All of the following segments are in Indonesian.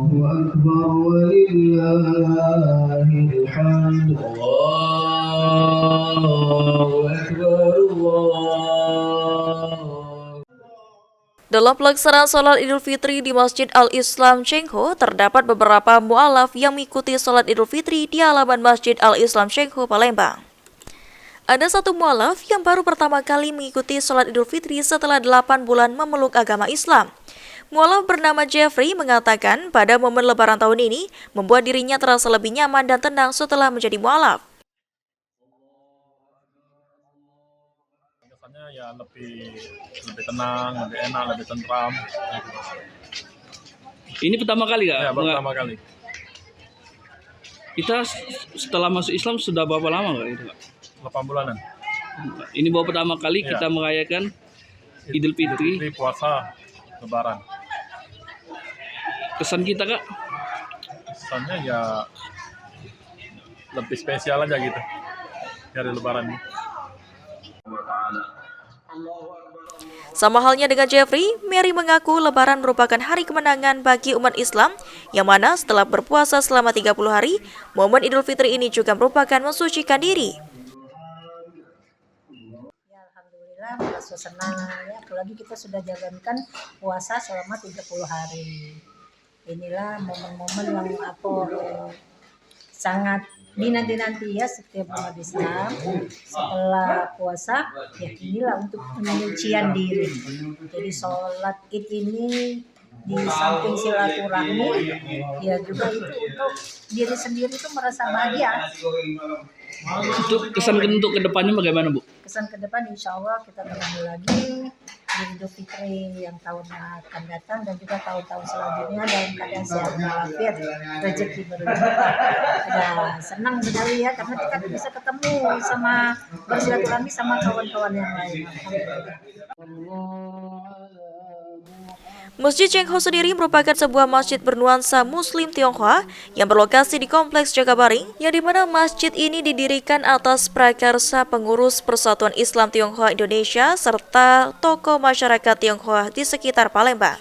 أكبر ولله الحمد الله أكبر الله. Dalam pelaksanaan sholat Idul Fitri di Masjid Al-Islam Cengho, terdapat beberapa mu'alaf yang mengikuti sholat Idul Fitri di halaman Masjid Al-Islam Cengho, Palembang. Ada satu mu'alaf yang baru pertama kali mengikuti sholat Idul Fitri setelah 8 bulan memeluk agama Islam. Mu'alaf bernama Jeffrey mengatakan pada momen lebaran tahun ini membuat dirinya terasa lebih nyaman dan tenang setelah menjadi mu'alaf. Kesannya ya lebih tenang, lebih enak, lebih tentram. Ini pertama kali Kak? Ya, pertama kali. Kita setelah masuk Islam sudah berapa lama Kak itu Kak? 8 bulanan. Ini baru pertama kali Ya. kita merayakan Idul Fitri. Di puasa lebaran. Kesan kita Kak? Kesannya ya lebih spesial aja gitu dari lebaran ini. Sama halnya dengan Jeffrey, Mary mengaku Lebaran merupakan hari kemenangan bagi umat Islam, yang mana setelah berpuasa selama 30 hari, momen Idul Fitri ini juga merupakan mensucikan diri. Ya, alhamdulillah merasa senang ya, apalagi kita sudah jalankan puasa selama 30 hari. Inilah momen-momen yang sangat dinanti-nanti ya setiap umat Islam setelah puasa, ya inilah untuk penyucian diri. Jadi sholat Id ini di samping silaturahmi, ya juga itu untuk diri sendiri itu merasa bahagia. Untuk kesan untuk kedepannya bagaimana Bu? Kesan ke depan insya Allah kita ketemu lagi di Idul Fitri yang tahun akan datang dan juga tahun-tahun selanjutnya dalam keadaan sehat walafiat, rezeki berlimpah. Ya, senang sekali ya karena kita bisa ketemu sama bersilaturahmi sama kawan-kawan yang lain. Masjid Cengho sendiri merupakan sebuah masjid bernuansa Muslim Tionghoa yang berlokasi di Kompleks Jakabaring, yang dimana masjid ini didirikan atas prakarsa pengurus Persatuan Islam Tionghoa Indonesia serta tokoh masyarakat Tionghoa di sekitar Palembang.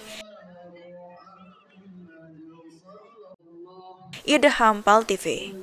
Idham Pal TV.